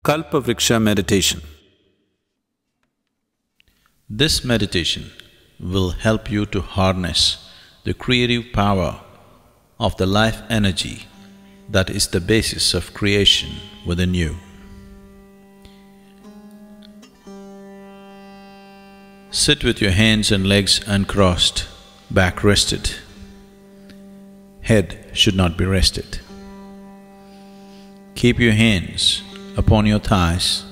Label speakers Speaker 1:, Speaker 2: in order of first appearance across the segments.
Speaker 1: Kalpavariksha meditation. This meditation will help you to harness the creative power of the life energy that is the basis of creation within you. Sit with your hands and legs uncrossed, back rested. Head should not be rested. Keep your hands upon your thighs,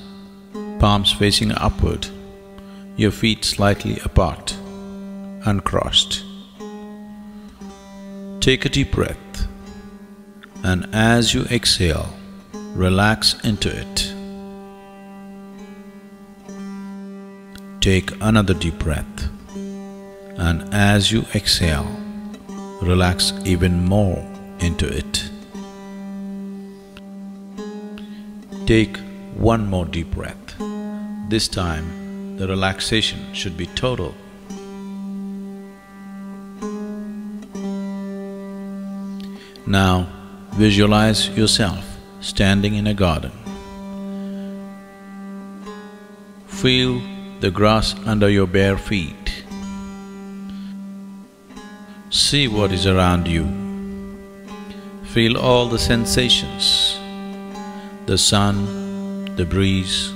Speaker 1: palms facing upward, your feet slightly apart, uncrossed. Take a deep breath, and as you exhale, relax into it. Take another deep breath, and as you exhale, relax even more into it. Take one more deep breath. This time, the relaxation should be total. Now, visualize yourself standing in a garden. Feel the grass under your bare feet. See what is around you. Feel all the sensations. The sun, the breeze,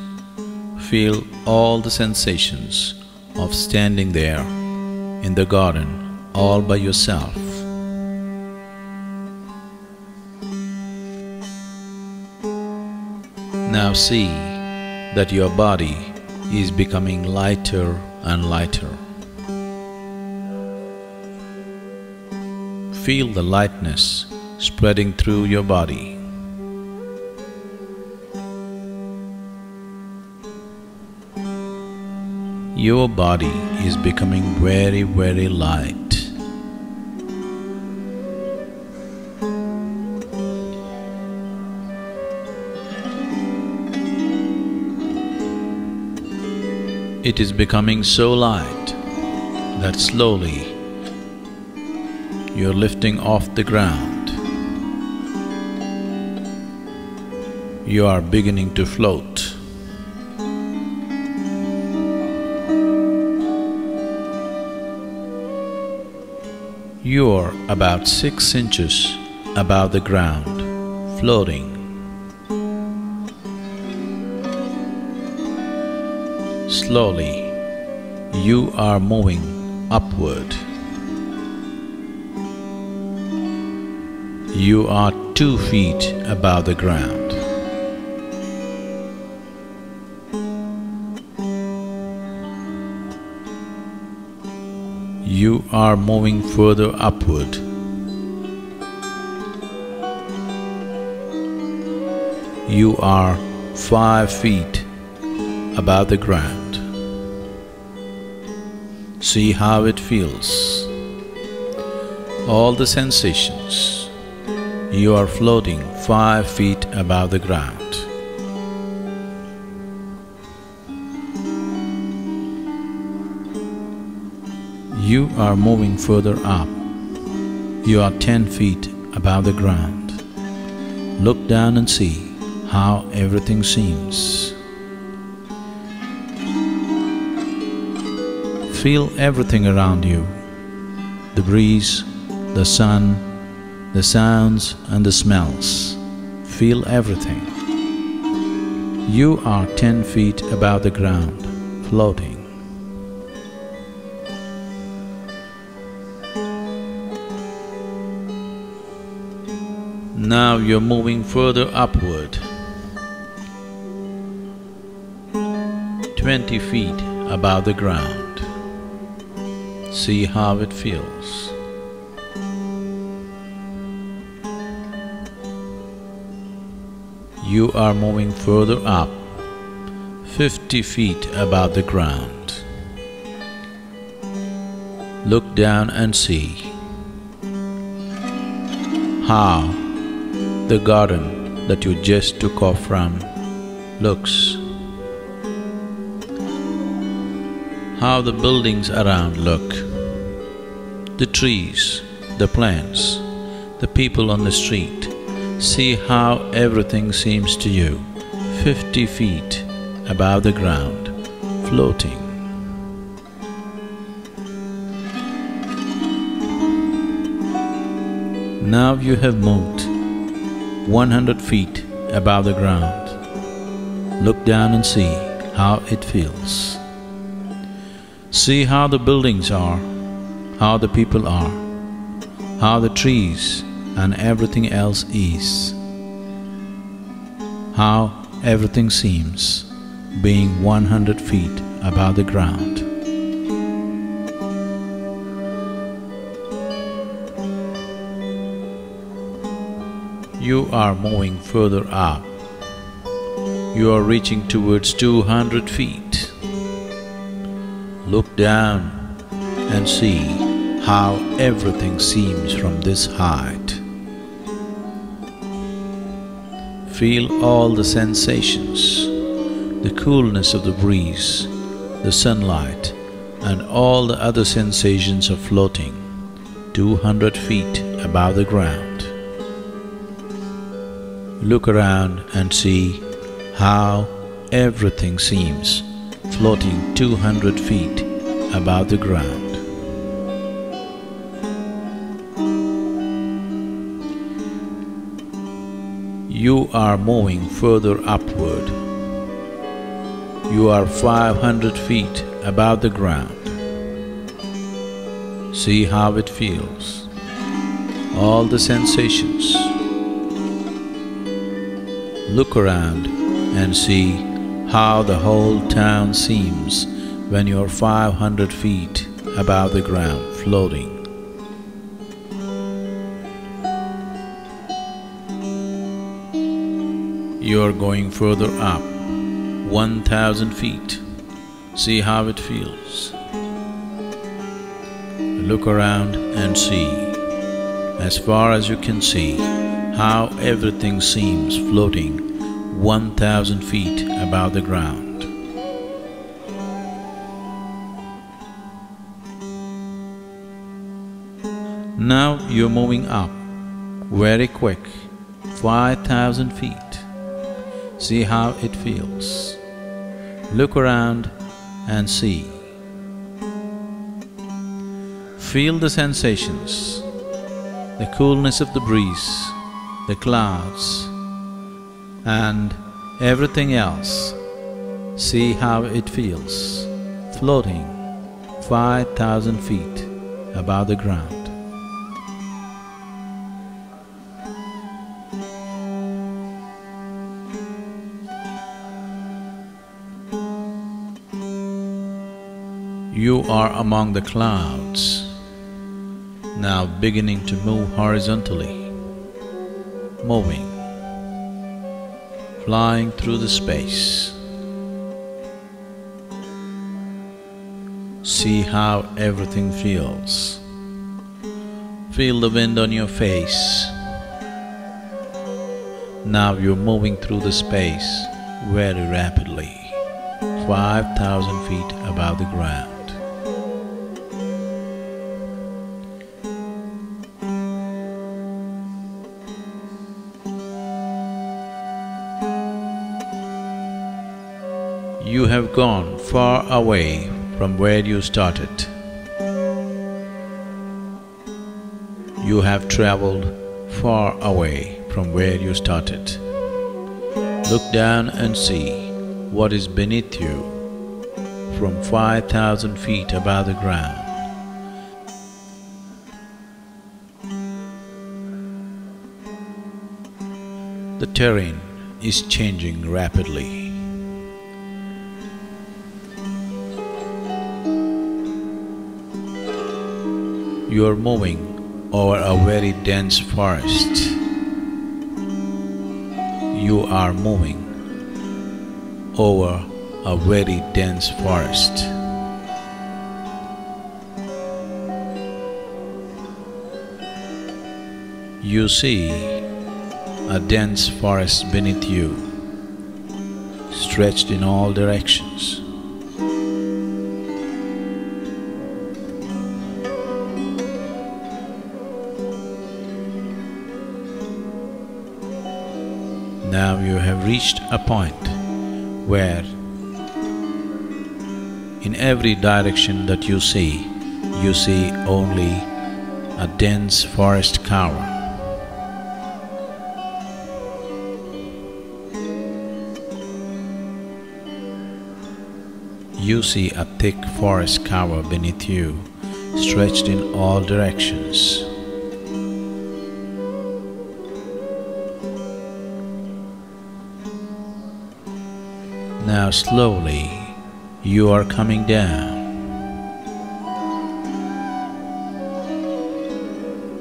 Speaker 1: feel all the sensations of standing there in the garden all by yourself. Now see that your body is becoming lighter and lighter. Feel the lightness spreading through your body. Your body is becoming very, very light. It is becoming so light that slowly you're lifting off the ground. You are beginning to float. You are about 6 inches above the ground, floating. Slowly, you are moving upward. You are 2 feet above the ground. You are moving further upward. You are 5 feet above the ground. See how it feels. All the sensations. You are floating 5 feet above the ground. You are moving further up. You are 10 feet above the ground. Look down and see how everything seems. Feel everything around you, the breeze, the sun, the sounds and the smells. Feel everything. You are 10 feet above the ground, floating. Now you're moving further upward, 20 feet above the ground. See how it feels. You are moving further up, 50 feet above the ground. Look down and see how the garden that you just took off from looks. How the buildings around look, the trees, the plants, the people on the street. See how everything seems to you. 50 feet above the ground, floating. Now you have moved 100 feet above the ground. Look down and see how it feels. See how the buildings are, how the people are, how the trees and everything else is, how everything seems being 100 feet above the ground. You are moving further up. You are reaching towards 200 feet. Look down and see how everything seems from this height. Feel all the sensations, the coolness of the breeze, the sunlight, and all the other sensations of floating 200 feet above the ground. Look around and see how everything seems floating 200 feet above the ground. You are moving further upward. You are 500 feet above the ground. See how it feels, all the sensations. Look around and see how the whole town seems when you are 500 feet above the ground, floating. You are going further up, 1,000 feet. See how it feels. Look around and see, as far as you can see, how everything seems floating 1,000 feet above the ground. Now you're moving up, very quick, 5,000 feet. See how it feels. Look around and see. Feel the sensations, the coolness of the breeze, the clouds, and everything else. See how it feels, floating 5,000 feet above the ground. You are among the clouds, now beginning to move horizontally, moving, flying through the space. See how everything feels. Feel the wind on your face. Now you're moving through the space very rapidly, 5,000 feet above the ground. You have gone far away from where you started. You have traveled far away from where you started. Look down and see what is beneath you from 5,000 feet above the ground. The terrain is changing rapidly. You are moving over a very dense forest. You are moving over a very dense forest. You see a dense forest beneath you, stretched in all directions. Now you have reached a point where in every direction that you see only a dense forest cover. You see a thick forest cover beneath you, stretched in all directions. Now slowly you are coming down.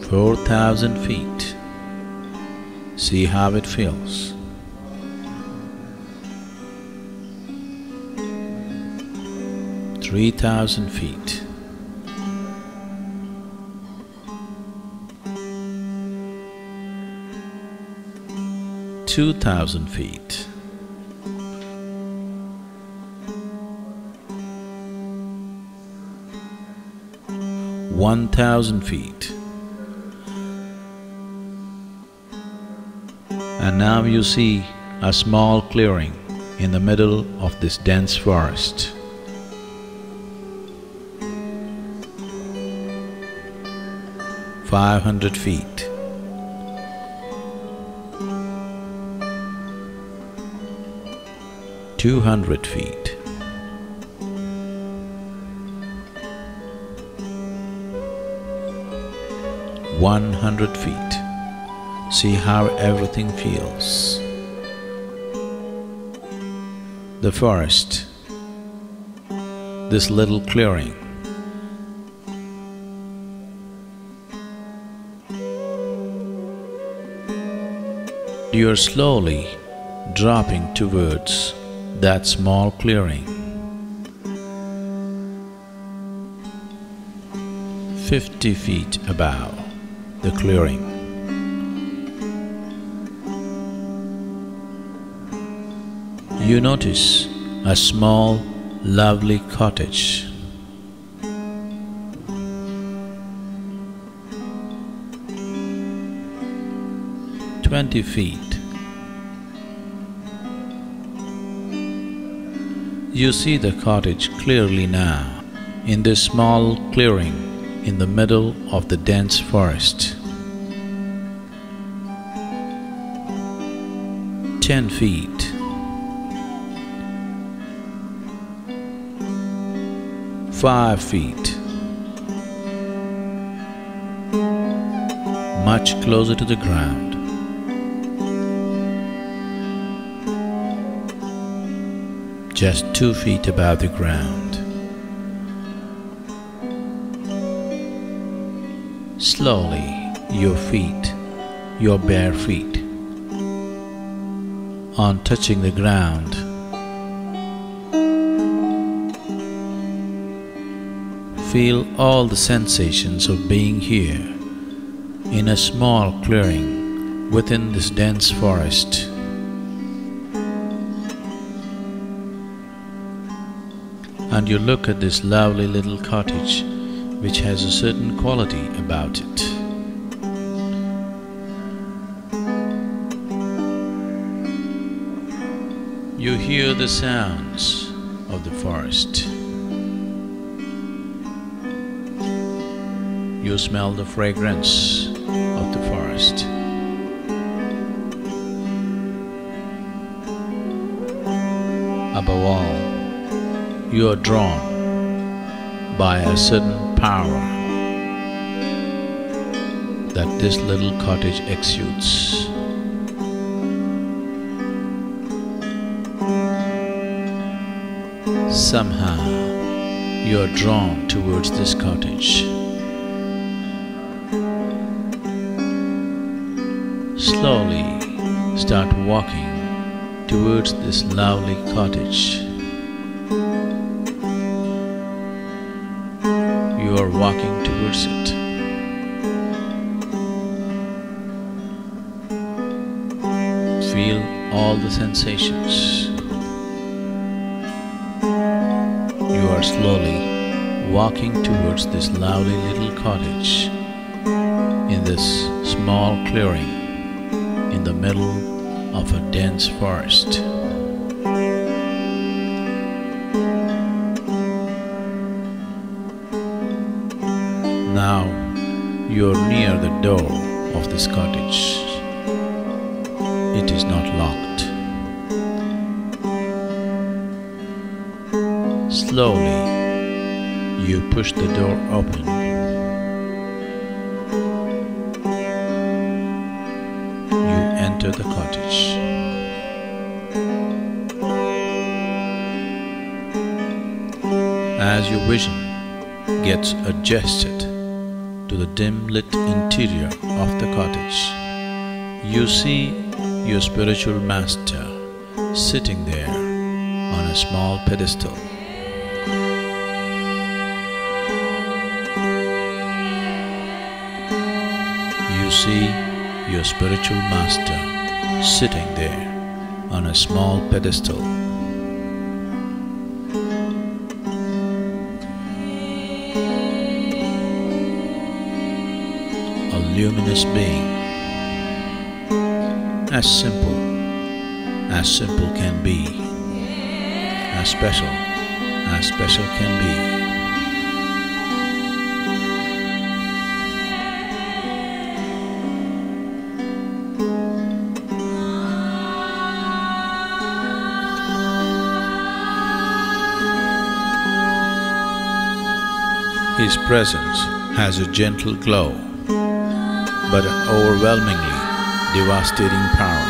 Speaker 1: 4,000 feet. See how it feels. 3,000 feet. 2,000 feet. 1,000 feet. And now you see a small clearing in the middle of this dense forest. 500 feet. 200 feet. 100 feet. See how everything feels. The forest, this little clearing. You are slowly dropping towards that small clearing. 50 feet above the clearing. You notice a small, lovely cottage. 20 feet. You see the cottage clearly now, in this small clearing in the middle of the dense forest. 10 feet. 5 feet. Much closer to the ground. Just 2 feet above the ground. Slowly, your feet, your bare feet, on touching the ground, feel all the sensations of being here in a small clearing within this dense forest. And you look at this lovely little cottage which has a certain quality about it. You hear the sounds of the forest. You smell the fragrance of the forest. Above all, you are drawn by a certain power that this little cottage exudes. Somehow, you are drawn towards this cottage. Slowly start walking towards this lovely cottage. You are walking towards it. Feel all the sensations. You are slowly walking towards this lovely little cottage in this small clearing in the middle of a dense forest. Now you are near the door of this cottage. It is not locked. Slowly, you push the door open. You enter the cottage. As your vision gets adjusted to the dim-lit interior of the cottage, you see your spiritual master sitting there on a small pedestal. You see your spiritual master sitting there on a small pedestal. A luminous being, as simple can be, as special can be. His presence has a gentle glow, but an overwhelmingly devastating power.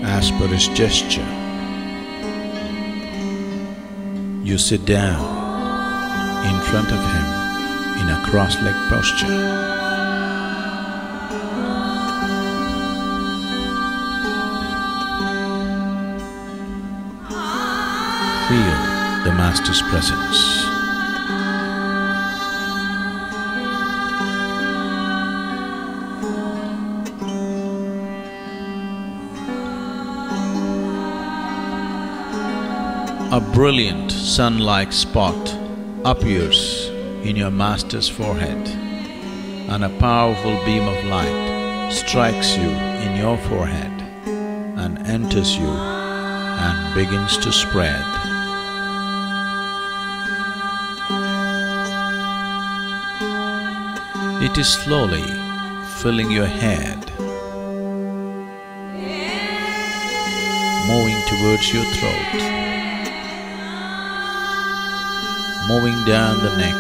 Speaker 1: As per his gesture, you sit down in front of him in a cross-legged posture. Feel the Master's presence. A brilliant sun-like spot appears in your Master's forehead, and a powerful beam of light strikes you in your forehead and enters you and begins to spread. It is slowly filling your head, moving towards your throat, moving down the neck,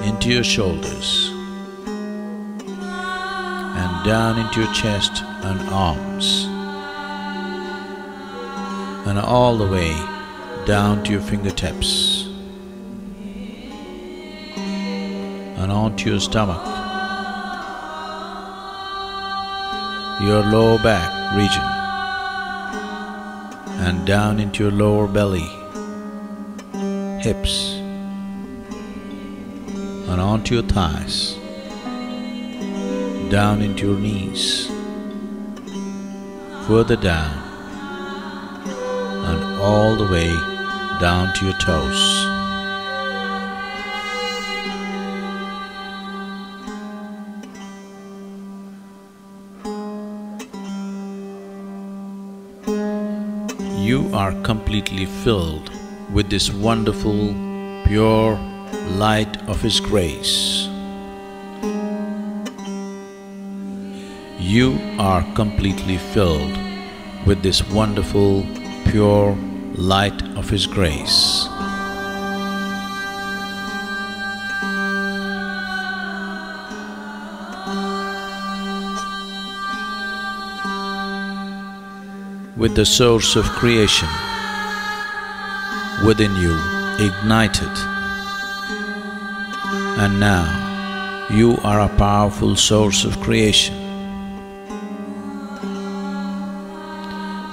Speaker 1: into your shoulders, and down into your chest and arms, and all the way down to your fingertips, and onto your stomach, your lower back region, and down into your lower belly, hips, and onto your thighs, down into your knees, further down, and all the way down to your toes. You are completely filled with this wonderful, pure light of His grace. You are completely filled with this wonderful, pure light of His grace. With the source of creation within you ignited, and now you are a powerful source of creation.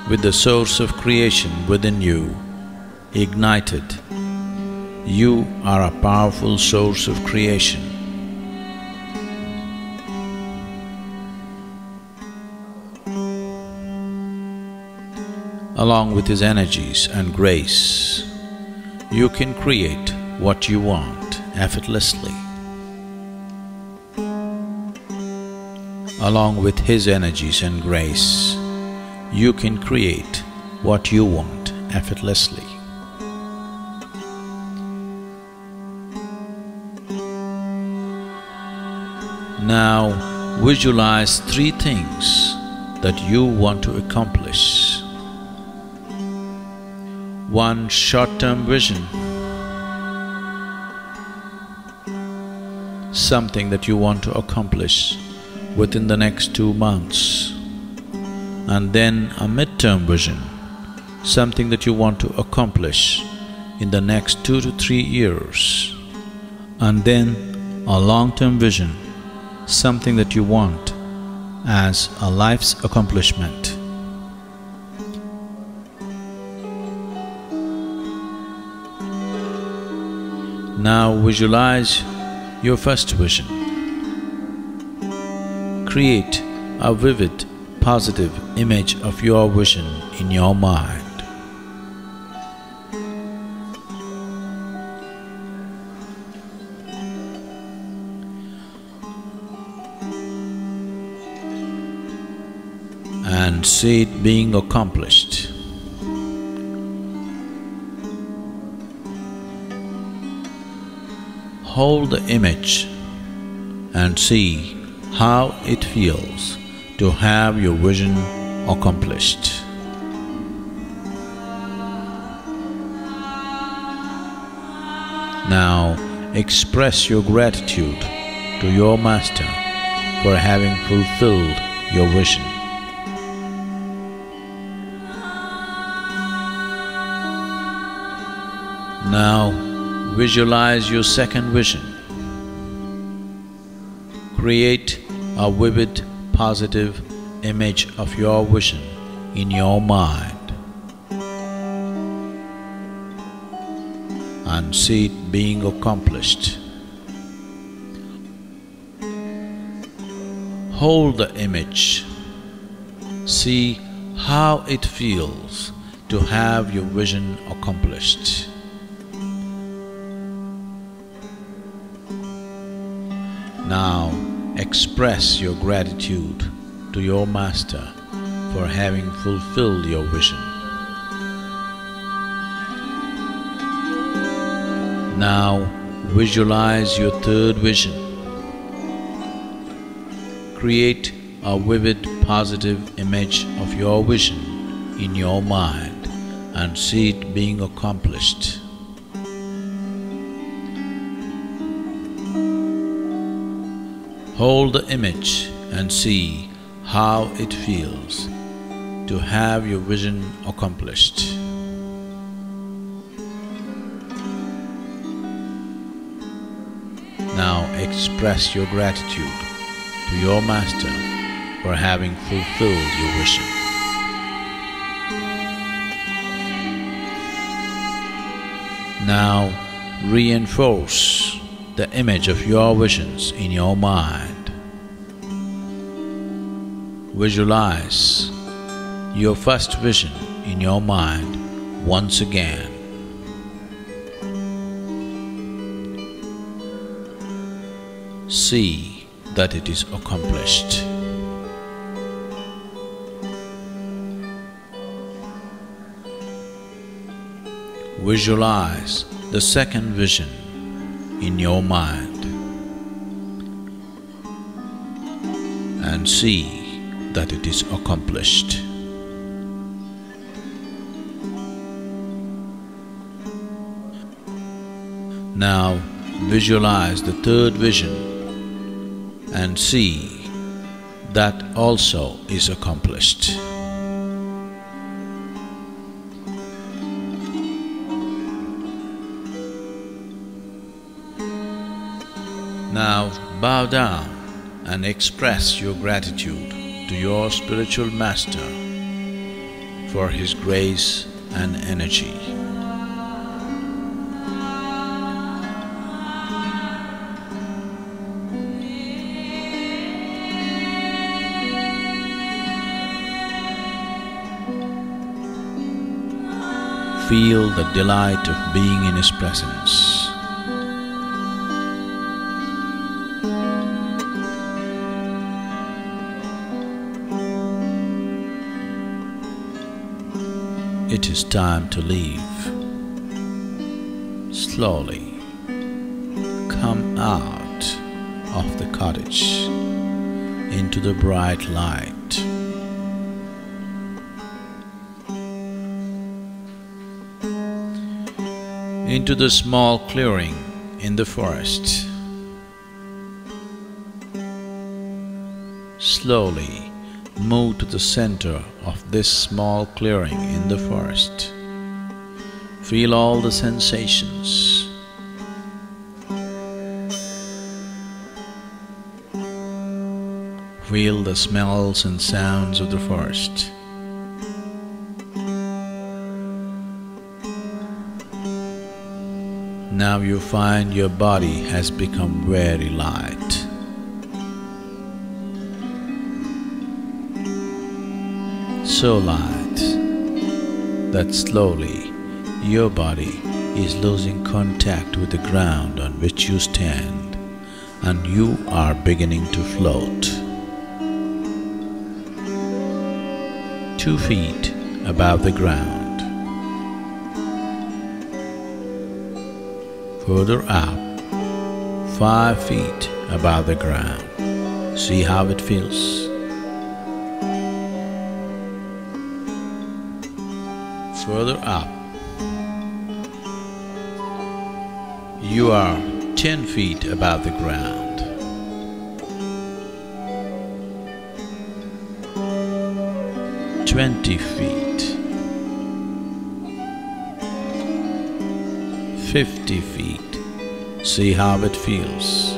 Speaker 1: With the source of creation within you ignited, you are a powerful source of creation. along with his energies and grace, you can create what you want effortlessly. Along with his energies and grace, you can create what you want effortlessly. Now visualize 3 things that you want to accomplish. 1 short-term vision, something that you want to accomplish within the next 2 months, and then a mid-term vision, something that you want to accomplish in the next 2 to 3 years, and then a long-term vision, something that you want as a life's accomplishment. Now visualize your first vision. Create a vivid, positive image of your vision in your mind. And see it being accomplished. Hold the image and see how it feels to have your vision accomplished. Now express your gratitude to your master for having fulfilled your vision. Now visualize your second vision. Create a vivid, positive image of your vision in your mind and see it being accomplished. Hold the image. See how it feels to have your vision accomplished. Now express your gratitude to your master for having fulfilled your vision. Now visualize your third vision. Create a vivid, positive image of your vision in your mind and see it being accomplished. Hold the image and see how it feels to have your vision accomplished. Now express your gratitude to your master for having fulfilled your vision. Now reinforce the image of your visions in your mind. Visualize your first vision in your mind once again. See that it is accomplished. Visualize the second vision in your mind and see that it is accomplished. Now visualize the third vision and see that also is accomplished. Now bow down and express your gratitude to your spiritual master for his grace and energy. feel the delight of being in His presence. It is time to leave. Slowly come out of the cottage into the bright light. Into the small clearing in the forest. Slowly move to the center of this small clearing in the forest. Feel all the sensations. Feel the smells and sounds of the forest. Now you find your body has become very light. So light that slowly your body is losing contact with the ground on which you stand, and you are beginning to float. 2 feet above the ground. Further up, 5 feet above the ground. See how it feels? Further up, you are 10 feet above the ground. "20 feet, 50 feet. See how it feels.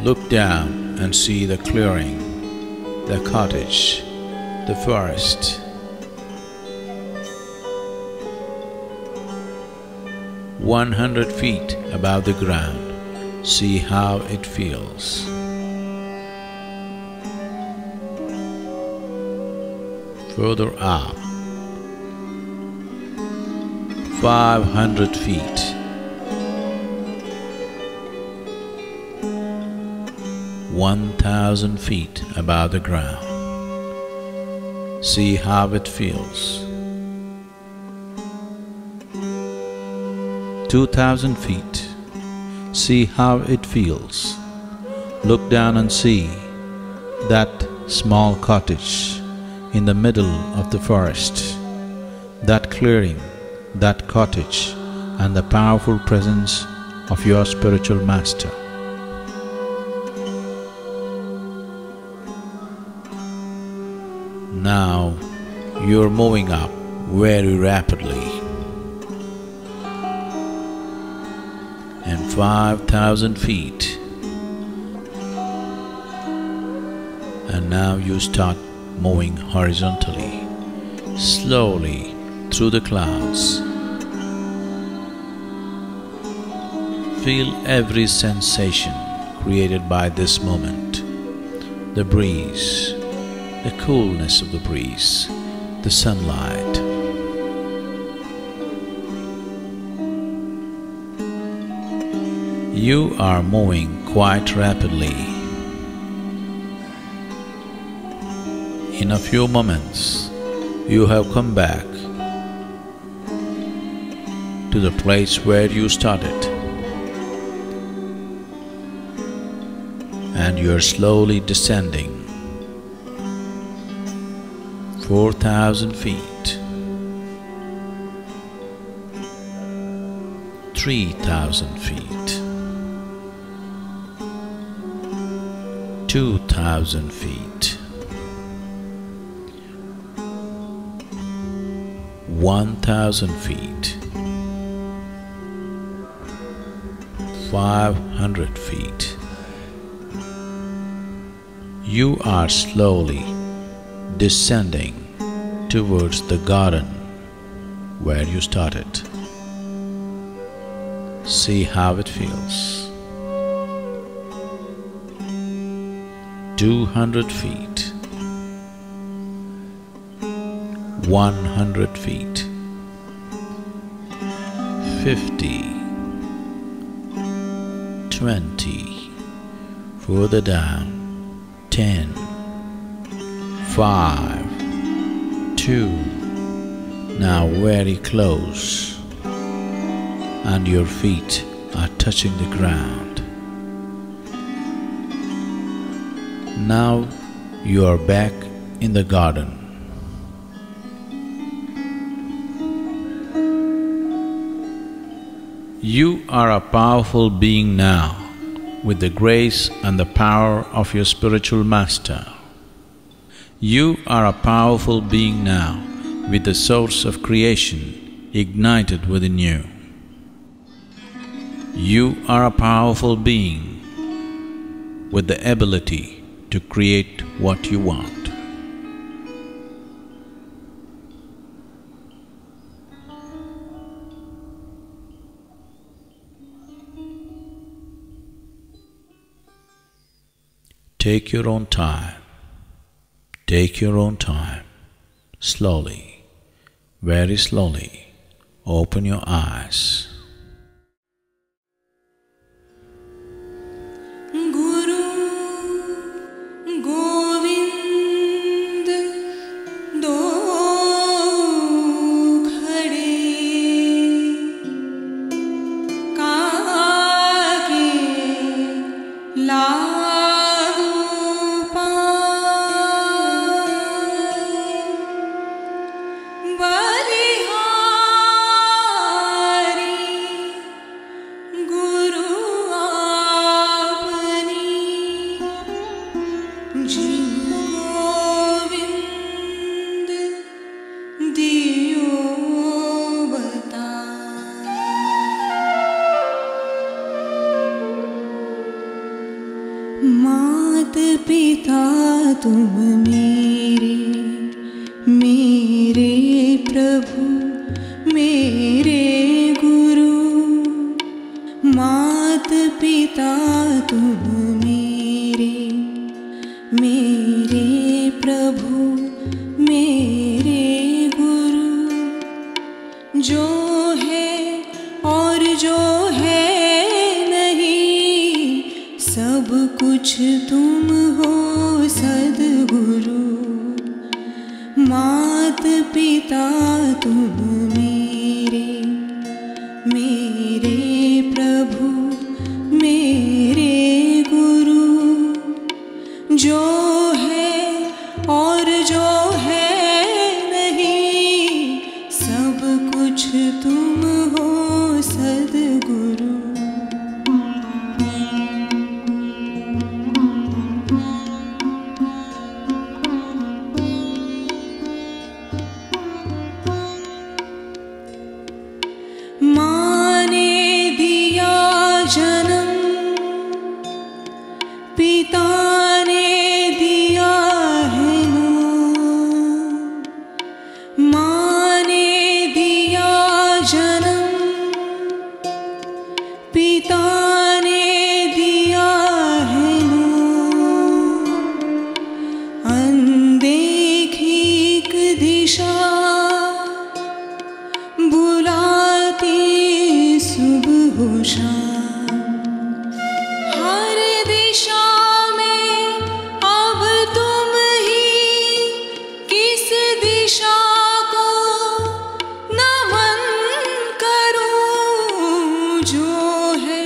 Speaker 1: Look down and see the clearing, the cottage, the forest. 100 feet above the ground. See how it feels. Further up, 500 feet. 1,000 feet above the ground. See how it feels. 2,000 feet. See how it feels. Look down and see that small cottage in the middle of the forest, that clearing, that cottage, and the powerful presence of your spiritual master. Now you're moving up very rapidly, and 5,000 feet, and now you start moving horizontally, slowly through the clouds. Feel every sensation created by this moment, the breeze, the coolness of the breeze, the sunlight. You are moving quite rapidly. In a few moments, you have come back to the place where you started, and you are slowly descending 4,000 feet, 3,000 feet, 2,000 feet, 1,000 feet, 500 feet. You are slowly descending towards the garden where you started. See how it feels. 200 feet, 100 feet, 50, 20, further down, 10, 5, 2, now very close, and your feet are touching the ground. Now you are back in the garden. You are a powerful being now, with the grace and the power of your spiritual master. You are a powerful being now, with the source of creation ignited within you. You are a powerful being with the ability to create what you want. Take your own time. Take your own time. Slowly, very slowly, open your eyes.
Speaker 2: मात पिता तुम मेरे प्रभु मेरे गुरु। मात पिता तुम मेरे प्रभु मेरे गुरु। जो है और जो है नहीं, सब कुछ तुम हो सद्गुरु। मात पिता तुम मेरे प्रभु मेरे गुरु। जो है और जो है नहीं, सब कुछ तुम हो सद्गुरु। माँ ने दिया जन्म, पिता ने दिया है नाम। माँ ने दिया जन्म, पिता ने दिया है नाम। अनदेखी एक दिशा बुलाती सुबह हो शाम। हर दिशा में अब तुम ही, किस दिशा को नमन करूं। जो है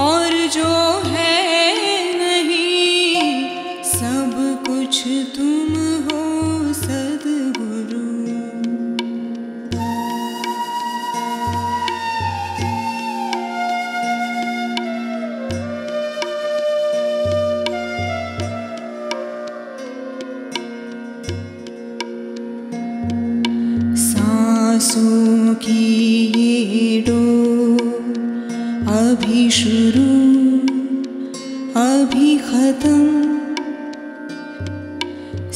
Speaker 2: और जो है नहीं, सब कुछ तुम हो सद्गुरु। सांसों की ये डोर अभी शुरू अभी खत्म।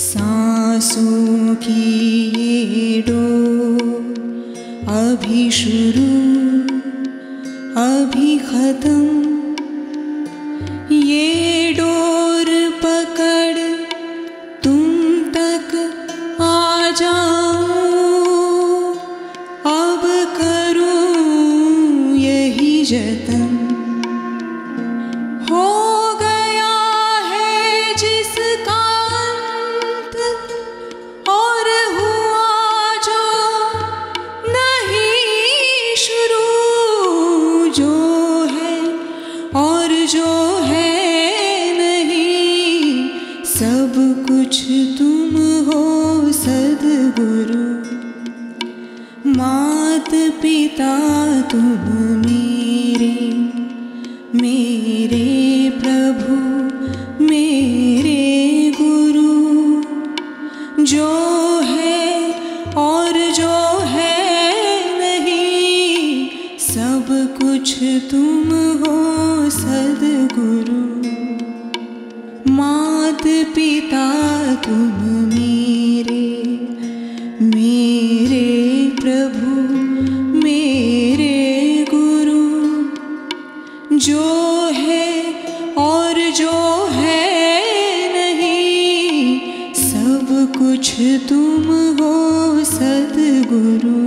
Speaker 2: सांसों की ये डोर अभी शुरू अभी खत्म। ये डोर पकड़ तुम तक आ जाऊं, अब करूं कुछ तुम हो सद्गुरु, मात पिता तुम मेरे, मेरे प्रभु मेरे गुरु। जो है और जो है नहीं, सब कुछ तुम हो सद्गुरु, मात पिता तुम मेरे, मेरे प्रभु मेरे गुरु। जो है और जो है नहीं, सब कुछ तुम हो सद्गुरु।